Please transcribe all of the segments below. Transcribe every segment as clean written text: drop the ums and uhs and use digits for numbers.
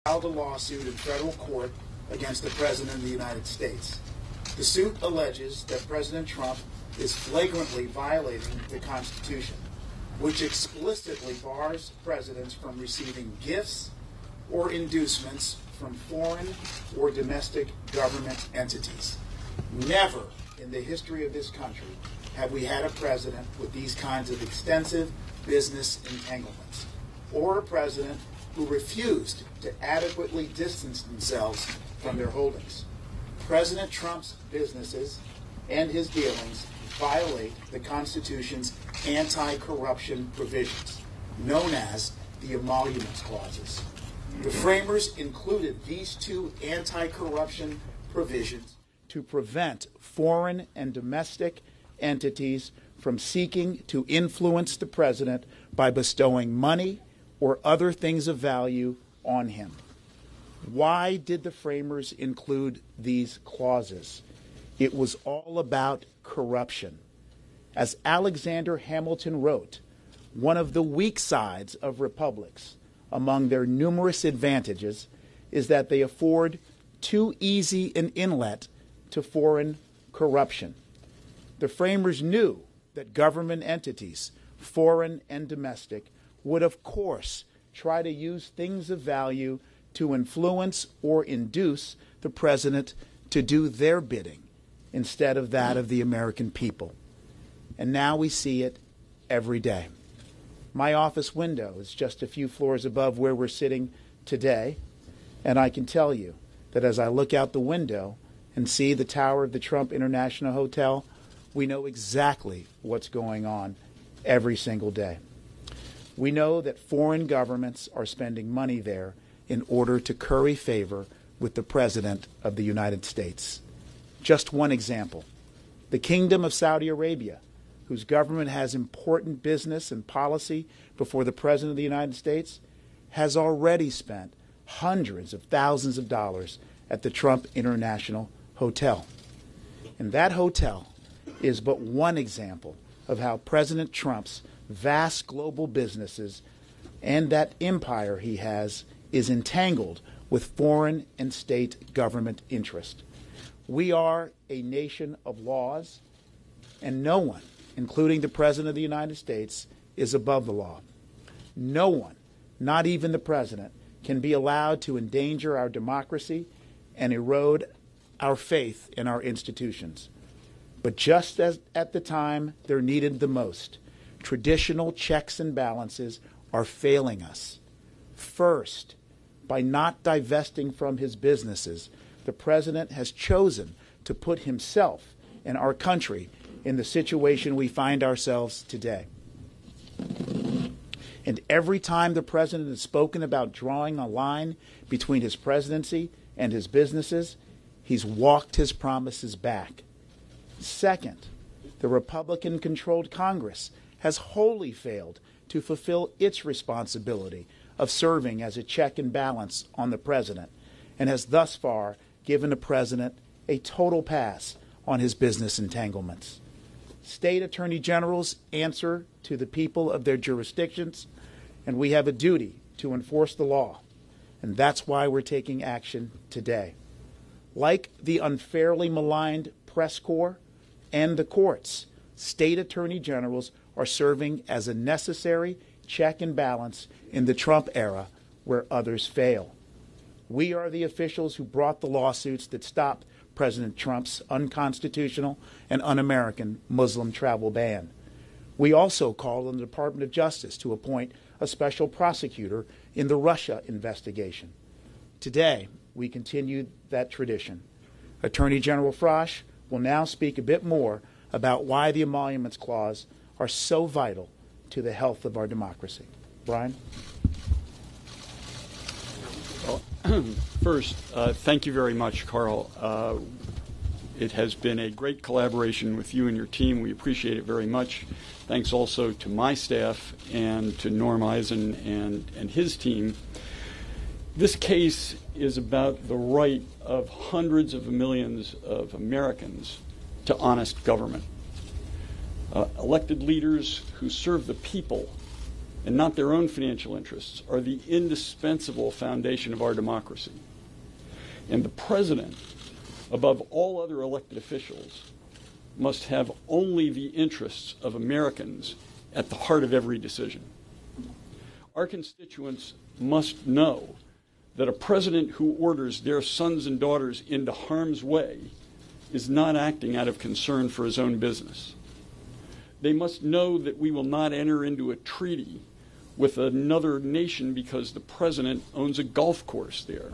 filed a lawsuit in federal court against the President of the United States. The suit alleges that President Trump is flagrantly violating the Constitution, which explicitly bars presidents from receiving gifts or inducements from foreign or domestic government entities. Never in the history of this country have we had a president with these kinds of extensive business entanglements, or a president who refused to adequately distance themselves from their holdings. President Trump's businesses and his dealings violate the Constitution's anti-corruption provisions, known as the emoluments clauses. The framers included these two anti-corruption provisions to prevent foreign and domestic entities from seeking to influence the president by bestowing money or other things of value on him. Why did the framers include these clauses? It was all about corruption. As Alexander Hamilton wrote, one of the weak sides of republics, among their numerous advantages, is that they afford too easy an inlet to foreign corruption. The framers knew that government entities, foreign and domestic, would of course try to use things of value to influence or induce the president to do their bidding instead of that of the American people. And now we see it every day. My office window is just a few floors above where we're sitting today, and I can tell you that as I look out the window and see the tower of the Trump International Hotel, we know exactly what's going on every single day. We know that foreign governments are spending money there in order to curry favor with the President of the United States. Just one example. The Kingdom of Saudi Arabia, whose government has important business and policy before the President of the United States, has already spent hundreds of thousands of dollars at the Trump International Hotel. And that hotel is but one example of how President Trump's vast global businesses and that empire he has is entangled with foreign and state government interest. We are a nation of laws, and no one, including the President of the United States, is above the law. No one, not even the President, can be allowed to endanger our democracy and erode our faith in our institutions. But just as at the time they're needed the most, traditional checks and balances are failing us. First, by not divesting from his businesses, the president has chosen to put himself and our country in the situation we find ourselves today. And every time the president has spoken about drawing a line between his presidency and his businesses, he's walked his promises back. Second, the Republican-controlled Congress has wholly failed to fulfill its responsibility of serving as a check and balance on the president, and has thus far given the president a total pass on his business entanglements. State attorney generals answer to the people of their jurisdictions, and we have a duty to enforce the law, and that's why we're taking action today. Like the unfairly maligned press corps and the courts, state attorney generals are serving as a necessary check and balance in the Trump era where others fail. We are the officials who brought the lawsuits that stopped President Trump's unconstitutional and un-American Muslim travel ban. We also called on the Department of Justice to appoint a special prosecutor in the Russia investigation. Today, we continue that tradition. Attorney General Frosch will now speak a bit more about why the emoluments clause are so vital to the health of our democracy. Brian? Well, first, thank you very much, Carl. It has been a great collaboration with you and your team. We appreciate it very much. Thanks also to my staff and to Norm Eisen and his team. This case is about the right of hundreds of millions of Americans to honest government. Elected leaders who serve the people and not their own financial interests, are the indispensable foundation of our democracy. And the president, above all other elected officials, must have only the interests of Americans at the heart of every decision. Our constituents must know that a president who orders their sons and daughters into harm's way is not acting out of concern for his own business. They must know that we will not enter into a treaty with another nation because the president owns a golf course there.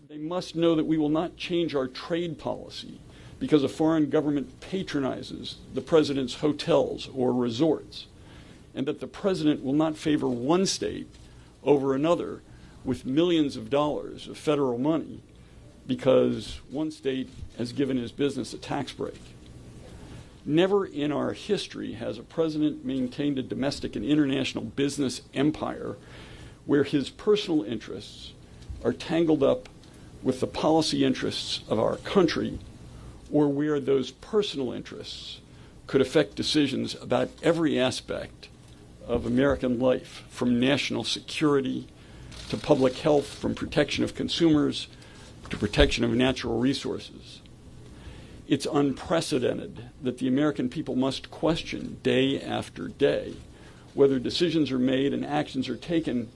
They must know that we will not change our trade policy because a foreign government patronizes the president's hotels or resorts, and that the president will not favor one state over another with millions of dollars of federal money because one state has given his business a tax break. Never in our history has a president maintained a domestic and international business empire where his personal interests are tangled up with the policy interests of our country, or where those personal interests could affect decisions about every aspect of American life, from national security to public health, from protection of consumers to protection of natural resources. It's unprecedented that the American people must question day after day whether decisions are made and actions are taken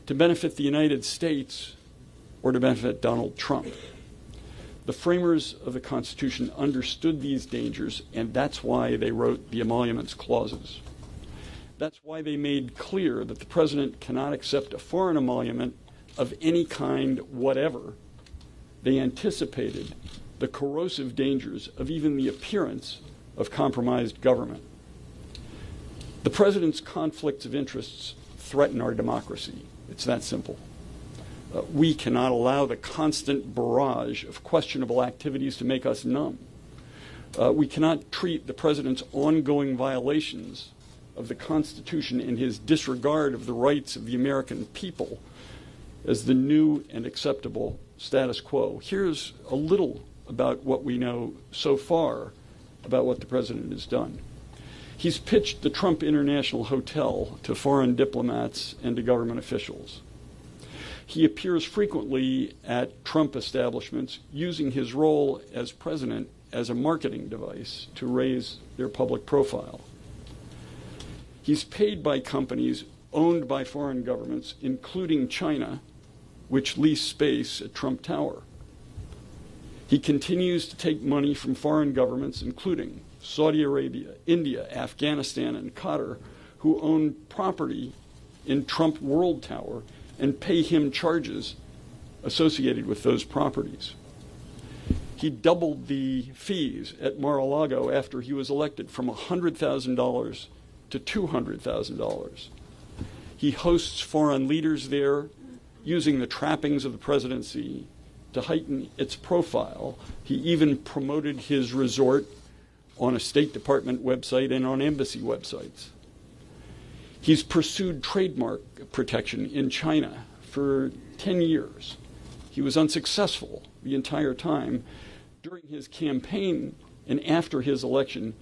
to benefit the United States or to benefit Donald Trump. The framers of the Constitution understood these dangers, and that's why they wrote the emoluments clauses. That's why they made clear that the president cannot accept a foreign emolument of any kind whatever. They anticipated the corrosive dangers of even the appearance of compromised government. The president's conflicts of interests threaten our democracy. It's that simple. We cannot allow the constant barrage of questionable activities to make us numb. We cannot treat the president's ongoing violations of the Constitution and his disregard of the rights of the American people as the new and acceptable status quo. Here's a little about what we know so far about what the president has done. He's pitched the Trump International Hotel to foreign diplomats and to government officials. He appears frequently at Trump establishments using his role as president as a marketing device to raise their public profile. He's paid by companies owned by foreign governments, including China, which lease space at Trump Tower. He continues to take money from foreign governments, including Saudi Arabia, India, Afghanistan, and Qatar, who own property in Trump World Tower and pay him charges associated with those properties. He doubled the fees at Mar-a-Lago after he was elected from $100,000 to $200,000. He hosts foreign leaders there using the trappings of the presidency to heighten its profile. He even promoted his resort on a State Department website and on embassy websites. He's pursued trademark protection in China for 10 years. He was unsuccessful the entire time. During his campaign and after his election,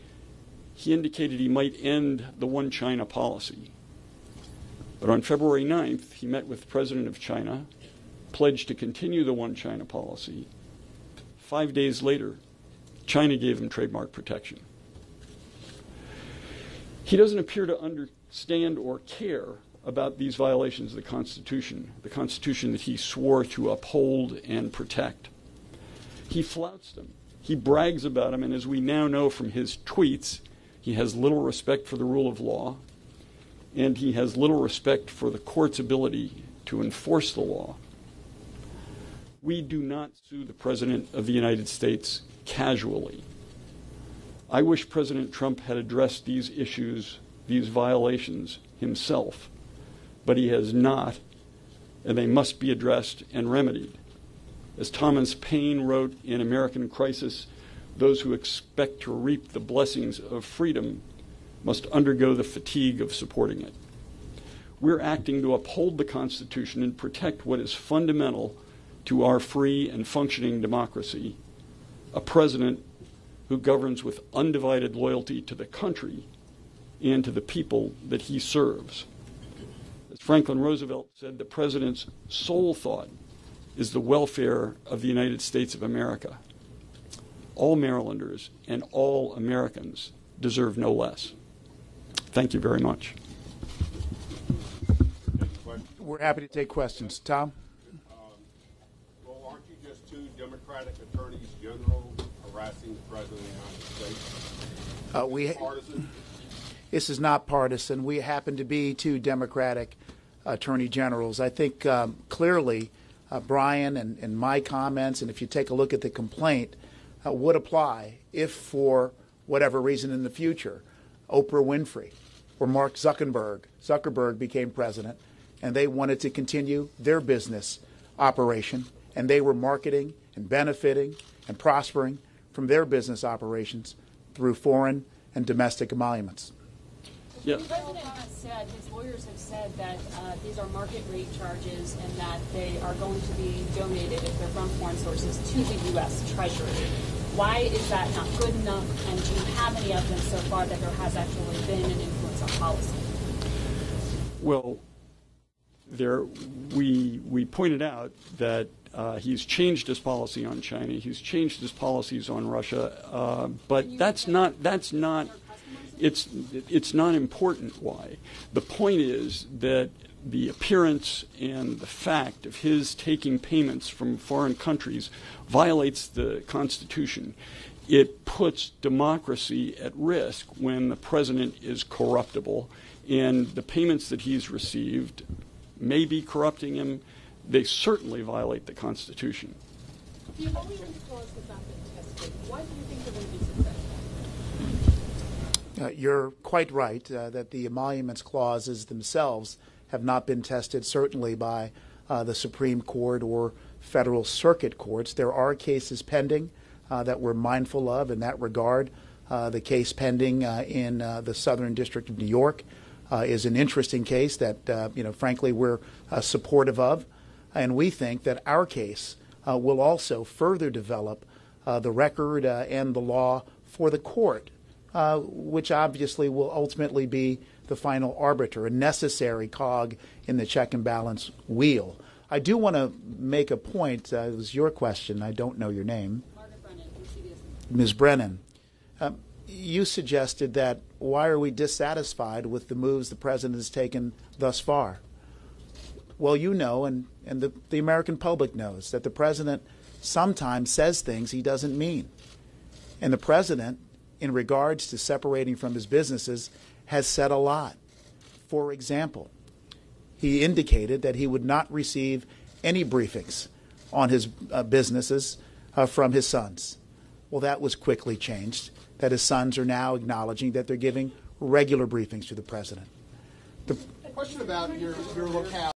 he indicated he might end the One China policy. But on February 9th, he met with the president of China, pledged to continue the One China policy. 5 days later, China gave him trademark protection. He doesn't appear to understand or care about these violations of the Constitution that he swore to uphold and protect. He flouts them. He brags about them, and as we now know from his tweets, he has little respect for the rule of law, and he has little respect for the court's ability to enforce the law. We do not sue the President of the United States casually. I wish President Trump had addressed these issues, these violations himself, but he has not, and they must be addressed and remedied. As Thomas Paine wrote in American Crisis, those who expect to reap the blessings of freedom must undergo the fatigue of supporting it. We're acting to uphold the Constitution and protect what is fundamental to our free and functioning democracy, a president who governs with undivided loyalty to the country and to the people that he serves. As Franklin Roosevelt said, the president's sole thought is the welfare of the United States of America. All Marylanders and all Americans deserve no less. Thank you very much. We're happy to take questions. Tom? Well, aren't you just two Democratic attorneys general harassing the President of the United States? Partisan? This is not partisan. We happen to be two Democratic attorney generals. I think clearly Brian and my comments, and if you take a look at the complaint, would apply if for whatever reason in the future, Oprah Winfrey or Mark Zuckerberg became president, and they wanted to continue their business operation, and they were marketing and benefiting and prospering from their business operations through foreign and domestic emoluments. Yeah. The president has said, his lawyers have said that these are market rate charges and that they are going to be donated, if they're from foreign sources, to the U.S. Treasury. Why is that not good enough, and do you have any evidence so far that there has actually been an influence on policy? Well, we pointed out that he's changed his policy on China. He's changed his policies on Russia, but it's not important why. The point is that the appearance and the fact of his taking payments from foreign countries violates the Constitution. It puts democracy at risk when the president is corruptible, and the payments that he's received may be corrupting him. They certainly violate the Constitution. The emoluments clause has not been tested. Why do you think they're going to be successful? You're quite right that the emoluments clauses themselves have not been tested, certainly by the Supreme Court or federal circuit courts. There are cases pending that we're mindful of in that regard. The case pending in the Southern District of New York is an interesting case that, frankly, we're supportive of. And we think that our case will also further develop the record and the law for the court, which obviously will ultimately be the final arbiter, a necessary cog in the check and balance wheel. I do want to make a point. It was your question. I don't know your name. Margaret Brennan, CBS. Ms. Brennan, you suggested that why are we dissatisfied with the moves the president has taken thus far? Well, you know, and the American public knows, that the president sometimes says things he doesn't mean. And the president, in regards to separating from his businesses, has said a lot. For example, he indicated that he would not receive any briefings on his businesses from his sons. Well, that was quickly changed, that his sons are now acknowledging that they're giving regular briefings to the president. A question about your locale.